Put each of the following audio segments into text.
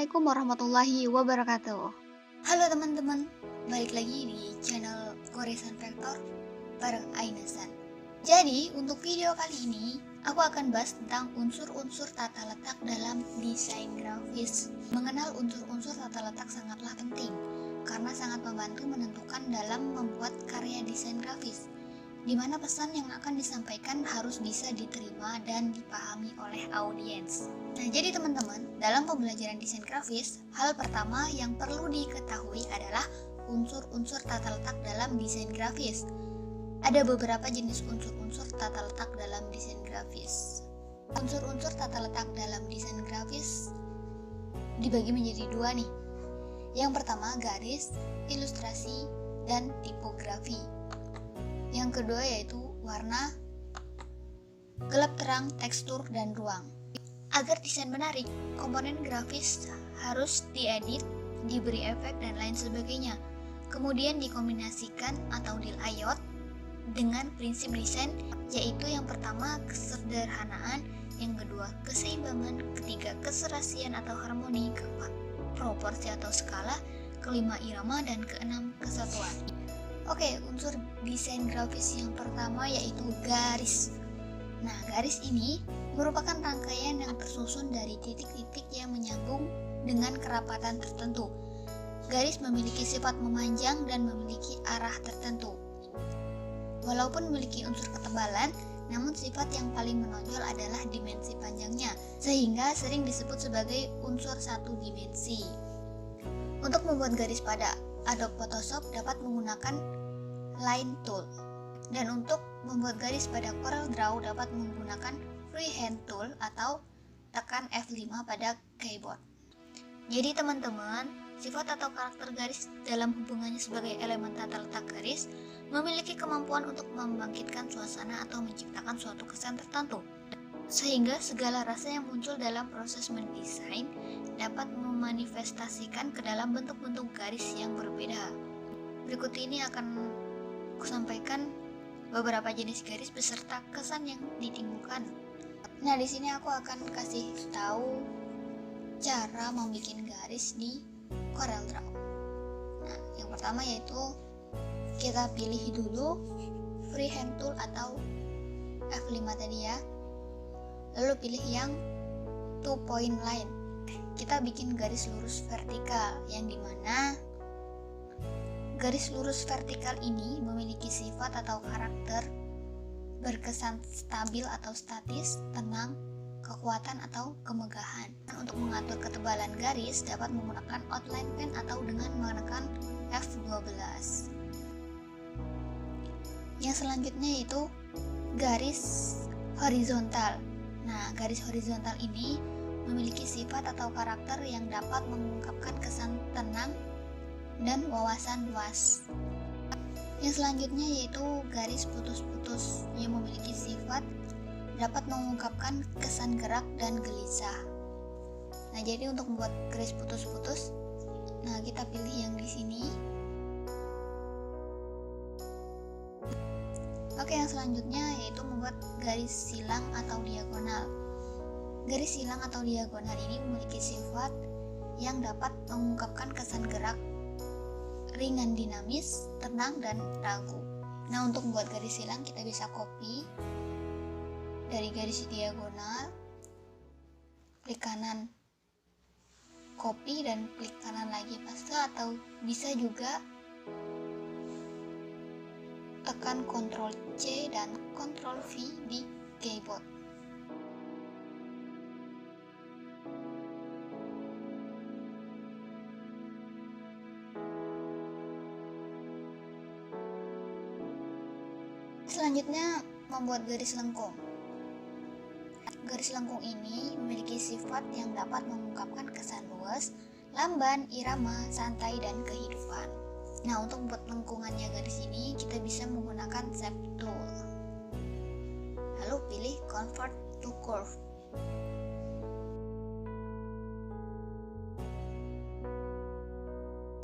Assalamualaikum warahmatullahi wabarakatuh. Halo teman-teman, balik lagi di channel Goresan Vektor bareng Ainasan. Jadi untuk video kali ini aku akan bahas tentang unsur-unsur tata letak dalam desain grafis. Mengenal unsur-unsur tata letak sangatlah penting karena sangat membantu menentukan dalam membuat karya desain grafis, di mana pesan yang akan disampaikan harus bisa diterima dan dipahami oleh audiens. Nah, jadi teman-teman, dalam pembelajaran desain grafis, hal pertama yang perlu diketahui adalah unsur-unsur tata letak dalam desain grafis. Ada beberapa jenis unsur-unsur tata letak dalam desain grafis. Unsur-unsur tata letak dalam desain grafis dibagi menjadi dua nih. Yang pertama garis, ilustrasi, dan tipografi. Yang kedua yaitu warna, gelap terang, tekstur, dan ruang. Agar desain menarik, komponen grafis harus diedit, diberi efek, dan lain sebagainya. Kemudian dikombinasikan atau di-layout dengan prinsip desain, yaitu yang pertama kesederhanaan, yang kedua keseimbangan, ketiga keserasian atau harmoni, keempat proporsi atau skala, kelima irama, dan keenam kesatuan. Oke, unsur desain grafis yang pertama yaitu garis. Nah, garis ini merupakan rangkaian yang tersusun dari titik-titik yang menyambung dengan kerapatan tertentu. Garis memiliki sifat memanjang dan memiliki arah tertentu. Walaupun memiliki unsur ketebalan, namun sifat yang paling menonjol adalah dimensi panjangnya, sehingga sering disebut sebagai unsur satu dimensi. Untuk membuat garis pada Adobe Photoshop dapat menggunakan Line Tool, dan untuk membuat garis pada CorelDRAW dapat menggunakan Freehand Tool atau tekan F5 pada keyboard. Jadi teman-teman, sifat atau karakter garis dalam hubungannya sebagai elemen tata letak garis memiliki kemampuan untuk membangkitkan suasana atau menciptakan suatu kesan tertentu, sehingga segala rasa yang muncul dalam proses mendesain dapat memanifestasikan ke dalam bentuk-bentuk garis yang berbeda. Berikut ini akan aku sampaikan beberapa jenis garis beserta kesan yang ditimbulkan. Nah, di sini aku akan kasih tahu cara membuat garis di CorelDRAW. Nah, yang pertama yaitu kita pilih dulu Freehand Tool atau F5 tadi ya. Lalu pilih yang 2 point line. Kita bikin garis lurus vertikal yang dimana garis lurus vertikal ini memiliki sifat atau karakter berkesan stabil atau statis, tenang, kekuatan atau kemegahan. Untuk mengatur ketebalan garis dapat menggunakan outline pen atau dengan menekan F12. Yang selanjutnya yaitu garis horizontal. Nah, garis horizontal ini memiliki sifat atau karakter yang dapat mengungkapkan kesan tenang dan wawasan luas. Yang selanjutnya yaitu garis putus-putus yang memiliki sifat dapat mengungkapkan kesan gerak dan gelisah. Nah, jadi untuk membuat garis putus-putus, nah kita pilih yang di sini. Oke, yang selanjutnya yaitu membuat garis silang atau diagonal. Garis silang atau diagonal ini memiliki sifat yang dapat mengungkapkan kesan gerak, ringan dinamis, tenang, dan ragu. Nah, untuk membuat garis silang kita bisa copy dari garis diagonal, klik kanan copy dan klik kanan lagi paste, atau bisa juga tekan Ctrl C dan Ctrl V di keyboard. Selanjutnya membuat garis lengkung. Garis lengkung ini memiliki sifat yang dapat mengungkapkan kesan luas, lamban, irama, santai, dan kehidupan. Nah, untuk membuat lengkungannya garis ini kita bisa menggunakan Shape Tool. Lalu pilih Convert to Curve.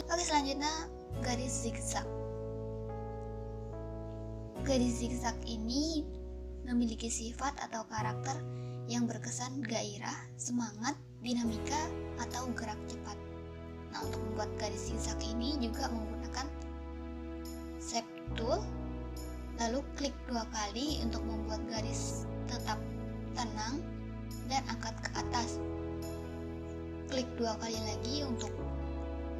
Oke, selanjutnya garis zigzag. Garis zigzag ini memiliki sifat atau karakter yang berkesan gairah, semangat, dinamika atau gerak cepat. Nah, untuk membuat garis zigzag ini juga menggunakan shape tool, lalu klik 2 kali untuk membuat garis tetap tenang dan angkat ke atas. Klik 2 kali lagi untuk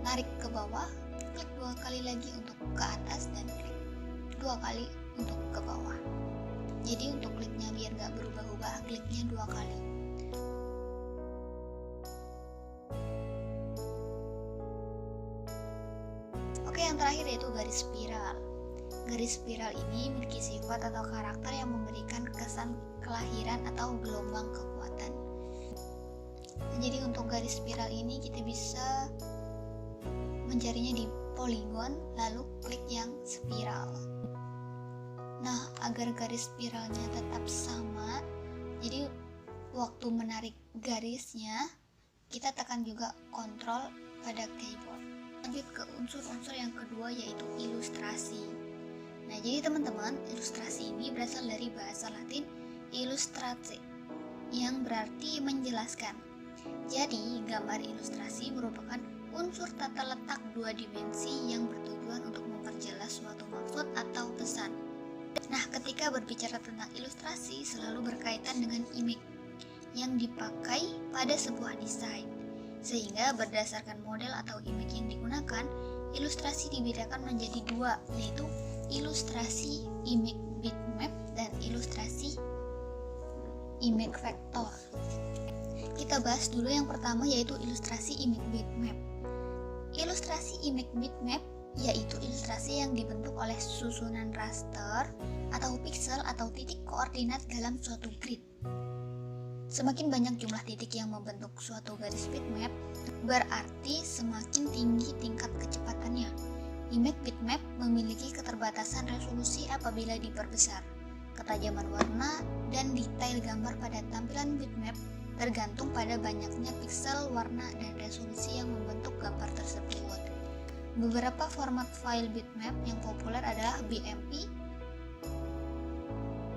narik ke bawah, klik 2 kali lagi untuk ke atas, dan klik 2 kali untuk ke bawah. Jadi untuk kliknya biar gak berubah-ubah, kliknya 2 kali. Oke, yang terakhir yaitu garis spiral. Garis spiral ini memiliki sifat atau karakter yang memberikan kesan kelahiran atau gelombang kekuatan. Jadi untuk garis spiral ini kita bisa mencarinya di polygon, lalu klik yang spiral. Nah, agar garis spiralnya tetap sama, jadi waktu menarik garisnya kita tekan juga kontrol pada keyboard. Lanjut ke unsur-unsur yang kedua yaitu ilustrasi. Nah, jadi teman-teman, ilustrasi ini berasal dari bahasa Latin illustrate yang berarti menjelaskan. Jadi, gambar ilustrasi merupakan unsur tata letak 2 dimensi yang bertujuan untuk memperjelas suatu maksud atau pesan. Nah, ketika berbicara tentang ilustrasi selalu berkaitan dengan image yang dipakai pada sebuah desain. Sehingga berdasarkan model atau image yang digunakan, ilustrasi dibedakan menjadi 2, yaitu ilustrasi image bitmap dan ilustrasi image vector. Kita bahas dulu yang pertama yaitu ilustrasi image bitmap. Ilustrasi image bitmap yaitu ilustrasi yang dibentuk oleh susunan raster atau pixel atau titik koordinat dalam suatu grid. Semakin banyak jumlah titik yang membentuk suatu garis bitmap, berarti semakin tinggi tingkat kecepatannya. Image bitmap memiliki keterbatasan resolusi apabila diperbesar. Ketajaman warna dan detail gambar pada tampilan bitmap tergantung pada banyaknya piksel, warna, dan resolusi yang membentuk gambar tersebut. Beberapa format file bitmap yang populer adalah BMP,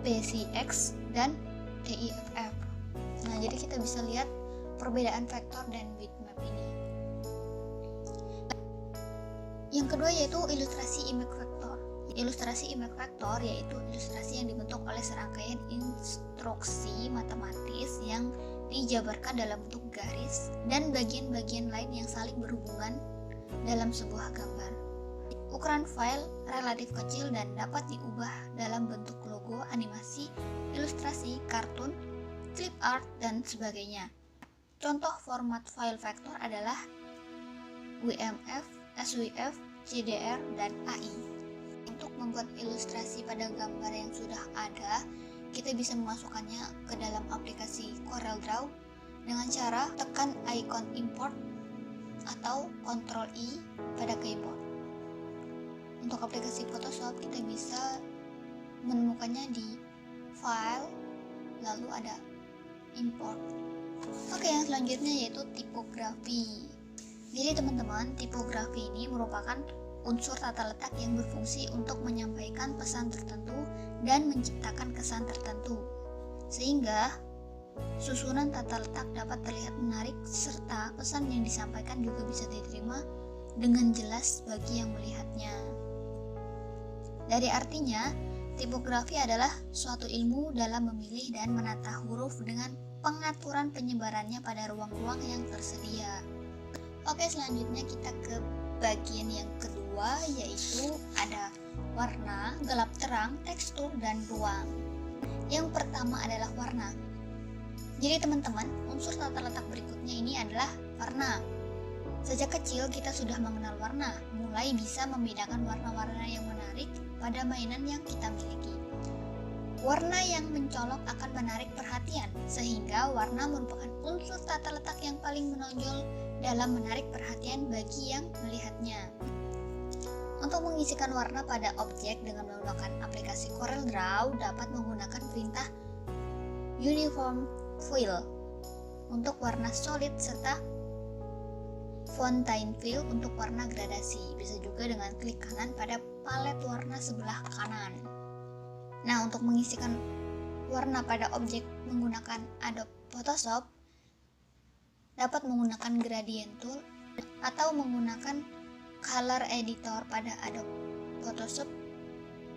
PCX, dan TIFF. Nah, jadi kita bisa lihat perbedaan vektor dan bitmap ini. Yang kedua yaitu ilustrasi image vector. Ilustrasi image vector yaitu ilustrasi yang dibentuk oleh serangkaian instruksi matematis yang dijabarkan dalam bentuk garis dan bagian-bagian lain yang saling berhubungan dalam sebuah gambar. Ukuran file relatif kecil dan dapat diubah dalam bentuk logo, animasi, ilustrasi, kartun, clip art, dan sebagainya. Contoh format file vektor adalah WMF, SWF, CDR, dan AI. Untuk membuat ilustrasi pada gambar yang sudah ada, kita bisa memasukkannya ke dalam aplikasi CorelDRAW dengan cara tekan icon import atau Ctrl I pada keyboard. Untuk aplikasi Photoshop kita bisa menemukannya di file, lalu ada import. Oke, yang selanjutnya yaitu tipografi. Jadi teman-teman, tipografi ini merupakan unsur tata letak yang berfungsi untuk menyampaikan pesan tertentu dan menciptakan kesan tertentu, sehingga susunan tata letak dapat terlihat menarik serta pesan yang disampaikan juga bisa diterima dengan jelas bagi yang melihatnya. Dari artinya, tipografi adalah suatu ilmu dalam memilih dan menata huruf dengan pengaturan penyebarannya pada ruang-ruang yang tersedia. Oke, selanjutnya kita ke bagian yang kedua, yaitu ada warna, gelap terang, tekstur, dan ruang. Yang pertama adalah warna. Jadi teman-teman, unsur tata letak berikutnya ini adalah warna. Sejak kecil kita sudah mengenal warna, mulai bisa membedakan warna-warna yang menarik pada mainan yang kita miliki. Warna yang mencolok akan menarik perhatian, sehingga warna merupakan unsur tata letak yang paling menonjol dalam menarik perhatian bagi yang melihatnya. Untuk mengisikan warna pada objek dengan menggunakan aplikasi CorelDRAW dapat menggunakan perintah Uniform Fill untuk warna solid serta Fontaine Fill untuk warna gradasi. Bisa juga dengan klik kanan pada palet warna sebelah kanan. Nah, untuk mengisikan warna pada objek menggunakan Adobe Photoshop, dapat menggunakan gradient tool atau menggunakan color editor pada Adobe Photoshop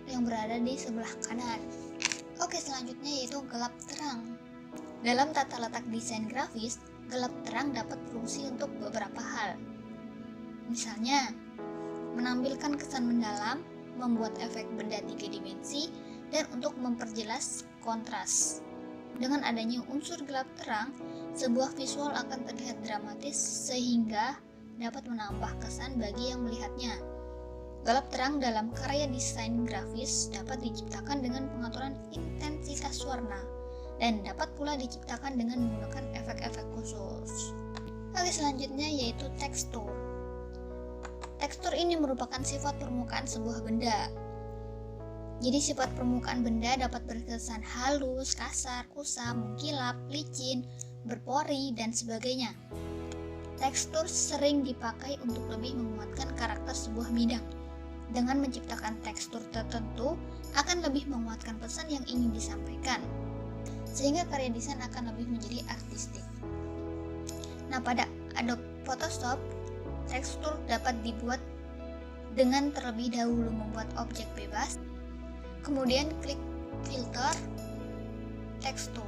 yang berada di sebelah kanan. Oke, selanjutnya yaitu gelap terang. Dalam tata letak desain grafis, gelap terang dapat berfungsi untuk beberapa hal. Misalnya, menampilkan kesan mendalam, membuat efek benda 3 dimensi, dan untuk memperjelas kontras. Dengan adanya unsur gelap terang, sebuah visual akan terlihat dramatis sehingga dapat menambah kesan bagi yang melihatnya. Gelap terang dalam karya desain grafis dapat diciptakan dengan pengaturan intensitas warna dan dapat pula diciptakan dengan menggunakan efek-efek khusus. Oke, selanjutnya yaitu tekstur. Tekstur ini merupakan sifat permukaan sebuah benda. Jadi sifat permukaan benda dapat berkesan halus, kasar, kusam, mengkilap, licin, berpori, dan sebagainya. Tekstur sering dipakai untuk lebih menguatkan karakter sebuah bidang. Dengan menciptakan tekstur tertentu akan lebih menguatkan pesan yang ingin disampaikan, sehingga karya desain akan lebih menjadi artistik. Nah, pada Adobe Photoshop, tekstur dapat dibuat dengan terlebih dahulu membuat objek bebas, kemudian klik filter, tekstur.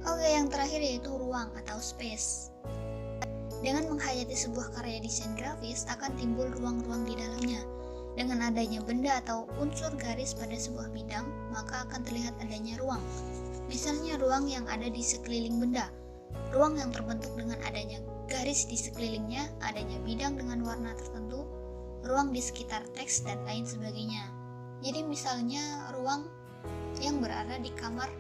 Oke, yang terakhir yaitu ruang atau space. Dengan menghayati sebuah karya desain grafis akan timbul ruang-ruang di dalamnya. Dengan adanya benda atau unsur garis pada sebuah bidang, maka akan terlihat adanya ruang. Misalnya ruang yang ada di sekeliling benda, ruang yang terbentuk dengan adanya garis di sekelilingnya, adanya bidang dengan warna tertentu, ruang di sekitar teks, dan lain sebagainya. Jadi misalnya ruang yang berada di kamar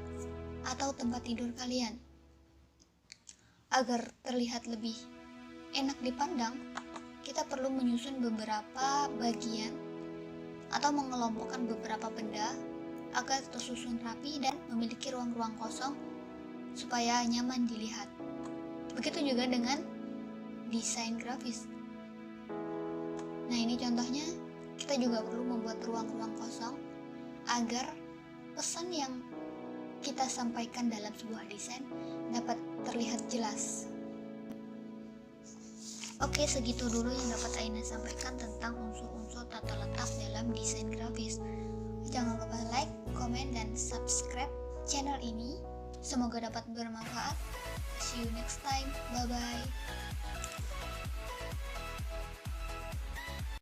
atau tempat tidur kalian. Agar terlihat lebih enak dipandang, kita perlu menyusun beberapa bagian atau mengelompokkan beberapa benda agar tersusun rapi dan memiliki ruang-ruang kosong supaya nyaman dilihat. Begitu juga dengan desain grafis. Nah, ini contohnya, kita juga perlu membuat ruang-ruang kosong agar pesan yang kita sampaikan dalam sebuah desain dapat terlihat jelas. Oke, segitu dulu yang dapat Aina sampaikan tentang unsur-unsur tata letak dalam desain grafis. Jangan lupa like, komen, dan subscribe channel ini. Semoga dapat bermanfaat. See you next time. Bye-bye.